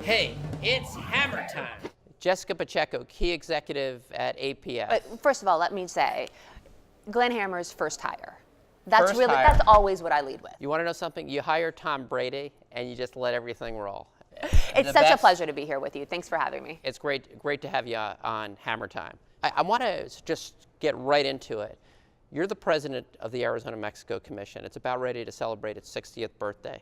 Hey, it's hammer time. Jessica Pacheco, key executive at APF. But first of all, let me say, Glenn Hammer's first hire. That's always what I lead with. You want to know something? You hire Tom Brady and you just let everything roll. It's such a pleasure to be here with you. Thanks for having me. It's great to have you on Hammer Time. I want to just get right into it. You're the president of the Arizona-Mexico Commission. It's about ready to celebrate its 60th birthday.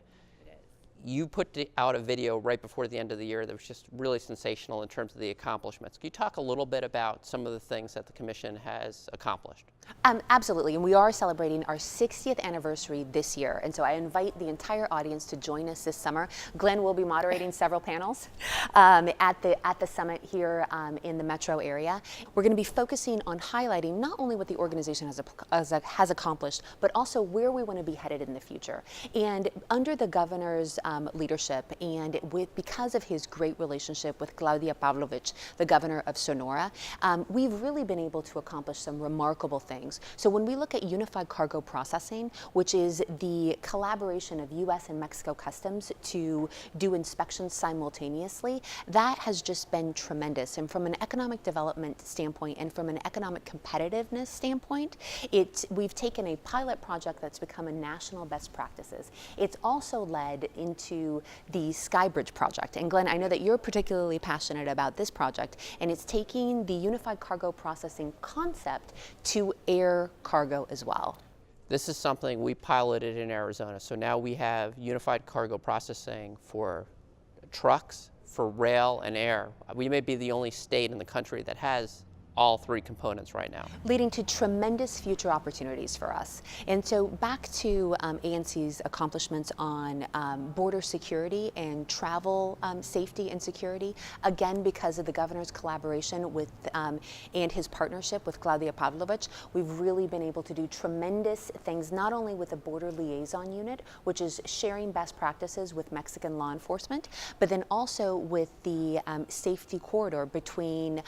You put out a video right before the end of the year that was just really sensational in terms of the accomplishments. Can you talk a little bit about some of the things that the Commission has accomplished? Absolutely, and we are celebrating our 60th anniversary this year, and so I invite the entire audience to join us this summer. Glenn will be moderating several panels at the summit here in the metro area. We're going to be focusing on highlighting not only what the organization has accomplished, but also where we want to be headed in the future. And under the governor's leadership, and because of his great relationship with Claudia Pavlovich, the governor of Sonora, we've really been able to accomplish some remarkable things. So when we look at unified cargo processing, which is the collaboration of U.S. and Mexico customs to do inspections simultaneously, that has just been tremendous. And from an economic development standpoint and from an economic competitiveness standpoint, we've taken a pilot project that's become a national best practices. It's also led into the Skybridge project. And Glenn, I know that you're particularly passionate about this project, and it's taking the unified cargo processing concept to air cargo as well. This is something we piloted in Arizona. So now we have unified cargo processing for trucks, for rail and air. We may be the only state in the country that has all three components right now. Leading to tremendous future opportunities for us. And so back to ANC's accomplishments on border security and travel safety and security, again, because of the governor's collaboration with and his partnership with Claudia Pavlovich, we've really been able to do tremendous things, not only with the Border Liaison Unit, which is sharing best practices with Mexican law enforcement, but then also with the safety corridor between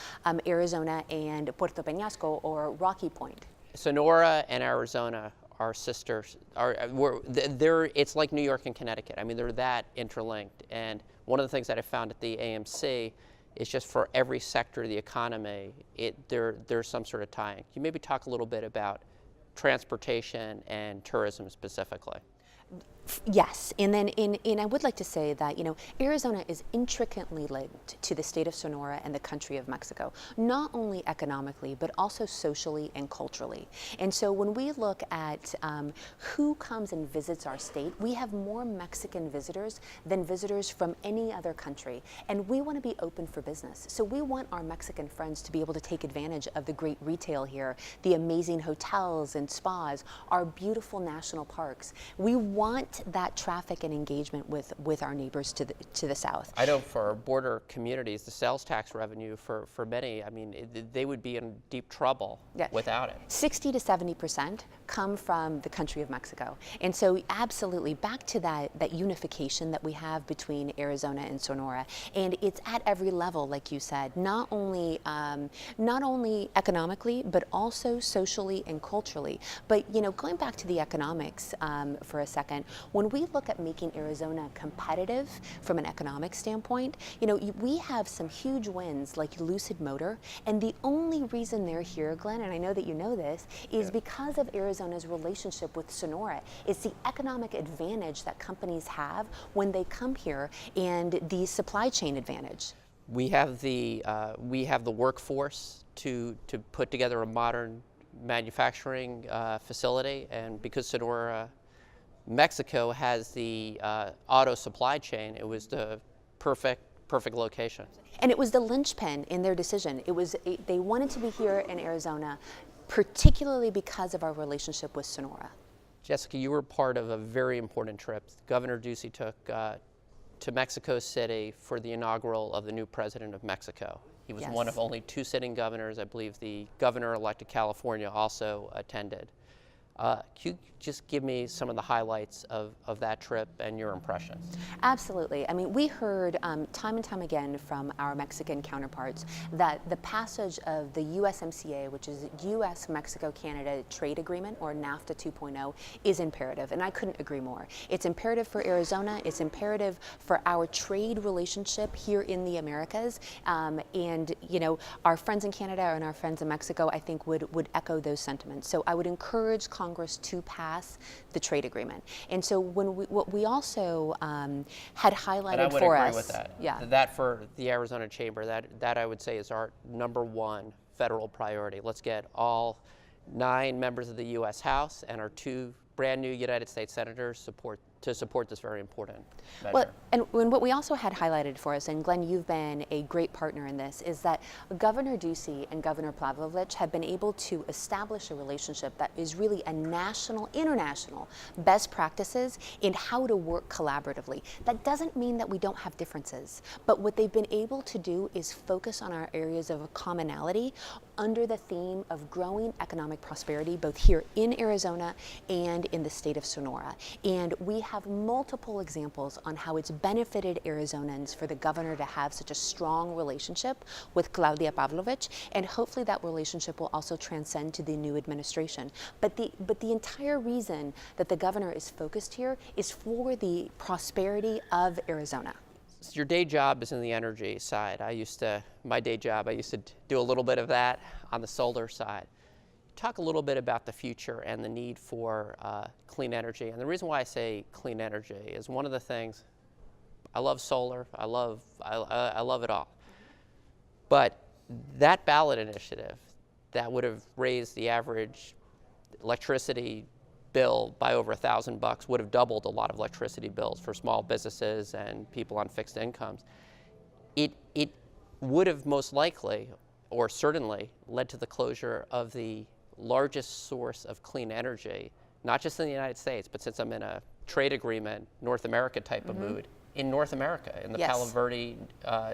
Arizona and Puerto Peñasco or Rocky Point. Sonora and Arizona are sisters. It's like New York and Connecticut. I mean, they're that interlinked. And one of the things that I found at the AMC is just for every sector of the economy, there's some sort of tie-in. Can you maybe talk a little bit about transportation and tourism specifically? Yes, and then I would like to say that, you know, Arizona is intricately linked to the state of Sonora and the country of Mexico, not only economically, but also socially and culturally. And so when we look at who comes and visits our state, we have more Mexican visitors than visitors from any other country. And we want to be open for business. So we want our Mexican friends to be able to take advantage of the great retail here, the amazing hotels and spas, our beautiful national parks. We want that traffic and engagement with our neighbors to the south. I know for border communities, the sales tax revenue for many, I mean, they would be in deep trouble without it. 60 to 70% come from the country of Mexico. And so absolutely back to that unification that we have between Arizona and Sonora. And it's at every level, like you said, not only economically, but also socially and culturally. But, you know, going back to the economics for a second, when we look at making Arizona competitive from an economic standpoint, you know, we have some huge wins like Lucid Motor, and the only reason they're here, Glenn, and I know that you know this, is because of Arizona's relationship with Sonora. It's the economic advantage that companies have when they come here and the supply chain advantage. We have the workforce to put together a modern manufacturing facility, and because Sonora, Mexico has the auto supply chain, it was the perfect location. And it was the linchpin in their decision. They wanted to be here in Arizona, particularly because of our relationship with Sonora. Jessica, you were part of a very important trip. Governor Ducey took to Mexico City for the inaugural of the new president of Mexico. He was one of only two sitting governors. I believe the governor-elect of California also attended. Can you just give me some of the highlights of that trip and your impressions? Absolutely. I mean, we heard time and time again from our Mexican counterparts that the passage of the USMCA, which is U.S.-Mexico-Canada Trade Agreement, or NAFTA 2.0, is imperative, and I couldn't agree more. It's imperative for Arizona. It's imperative for our trade relationship here in the Americas, and our friends in Canada and our friends in Mexico, I think, would echo those sentiments. So I would encourage Congress to pass the trade agreement. And so what we also had highlighted for us. I would agree with that. Yeah. That for the Arizona Chamber, that I would say is our #1 federal priority. Let's get all 9 members of the U.S. House and our 2 brand new United States senators to support this very important measure. Well, and what we also had highlighted for us, and Glenn, you've been a great partner in this, is that Governor Ducey and Governor Pavlovich have been able to establish a relationship that is really a national, international best practices in how to work collaboratively. That doesn't mean that we don't have differences, but what they've been able to do is focus on our areas of commonality under the theme of growing economic prosperity, both here in Arizona and in the state of Sonora. And we have multiple examples on how it's benefited Arizonans for the governor to have such a strong relationship with Claudia Pavlovich, and hopefully that relationship will also transcend to the new administration. But the entire reason that the governor is focused here is for the prosperity of Arizona. Your day job is in the energy side. My day job, I used to do a little bit of that on the solar side. Talk a little bit about the future and the need for clean energy. And the reason why I say clean energy is one of the things, I love solar, I love it all. But that ballot initiative that would have raised the average electricity bill by over $1,000 would have doubled a lot of electricity bills for small businesses and people on fixed incomes. It would have most likely, or certainly, led to the closure of the largest source of clean energy, not just in the United States, but since I'm in a trade agreement, North America type of mood, in North America, in the Palo Verde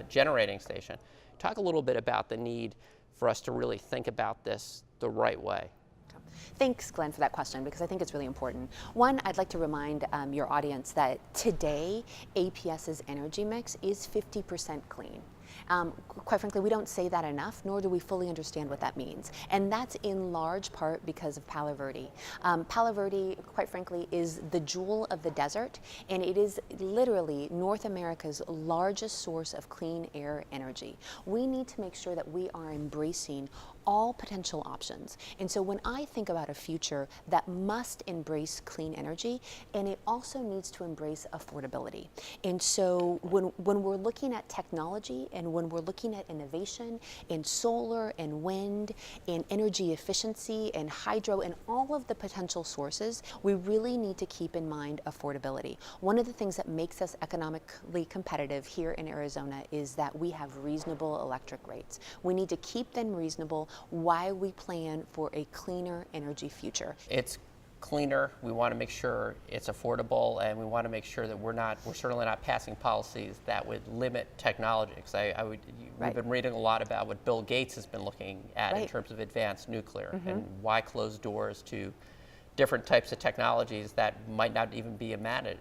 generating station. Talk a little bit about the need for us to really think about this the right way. Thanks, Glenn, for that question, because I think it's really important. One, I'd like to remind your audience that today, APS's energy mix is 50% clean. Quite frankly, we don't say that enough, nor do we fully understand what that means. And that's in large part because of Palo Verde. Palo Verde, quite frankly, is the jewel of the desert, and it is literally North America's largest source of clean air energy. We need to make sure that we are embracing all potential options. And so when I think about a future that must embrace clean energy, and it also needs to embrace affordability. And so when we're looking at technology and when we're looking at innovation in solar and wind and energy efficiency and hydro and all of the potential sources, we really need to keep in mind affordability. One of the things that makes us economically competitive here in Arizona is that we have reasonable electric rates. We need to keep them reasonable while we plan for a cleaner energy future. It's cleaner, we want to make sure it's affordable, and we want to make sure that we're certainly not passing policies that would limit technology. Because we've been reading a lot about what Bill Gates has been looking at in terms of advanced nuclear, and why close doors to different types of technologies that might not even be imagined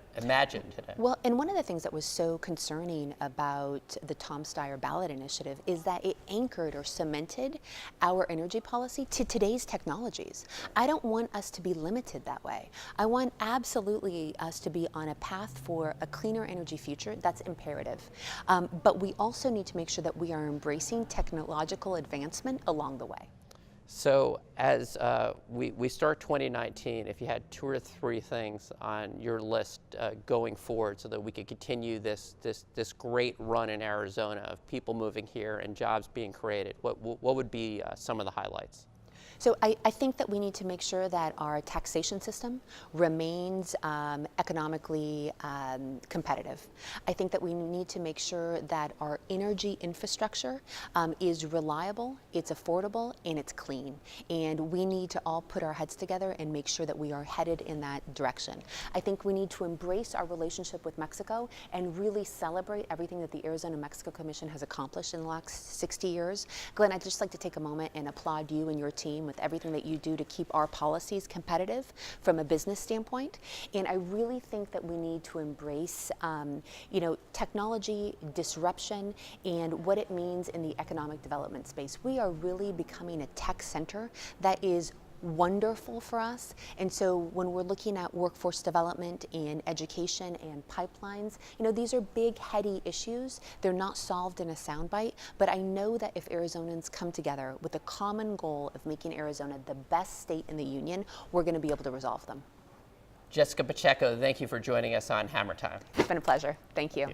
today. Well, and one of the things that was so concerning about the Tom Steyer ballot initiative is that it anchored or cemented our energy policy to today's technologies. I don't want us to be limited that way. I want absolutely us to be on a path for a cleaner energy future. That's imperative. But we also need to make sure that we are embracing technological advancement along the way. So as we start 2019, if you had 2 or 3 things on your list going forward so that we could continue this great run in Arizona of people moving here and jobs being created, what would be some of the highlights? So I think that we need to make sure that our taxation system remains economically competitive. I think that we need to make sure that our energy infrastructure is reliable, it's affordable, and it's clean. And we need to all put our heads together and make sure that we are headed in that direction. I think we need to embrace our relationship with Mexico and really celebrate everything that the Arizona-Mexico Commission has accomplished in the last 60 years. Glenn, I'd just like to take a moment and applaud you and your team with everything that you do to keep our policies competitive from a business standpoint. And I really think that we need to embrace, technology disruption and what it means in the economic development space. We are really becoming a tech center that is wonderful for us. And so when we're looking at workforce development and education and pipelines, these are big, heady issues. They're not solved in a soundbite, but I know that if Arizonans come together with a common goal of making Arizona the best state in the union, we're going to be able to resolve them. Jessica Pacheco, thank you for joining us on Hammer Time. It's been a pleasure. Thank you.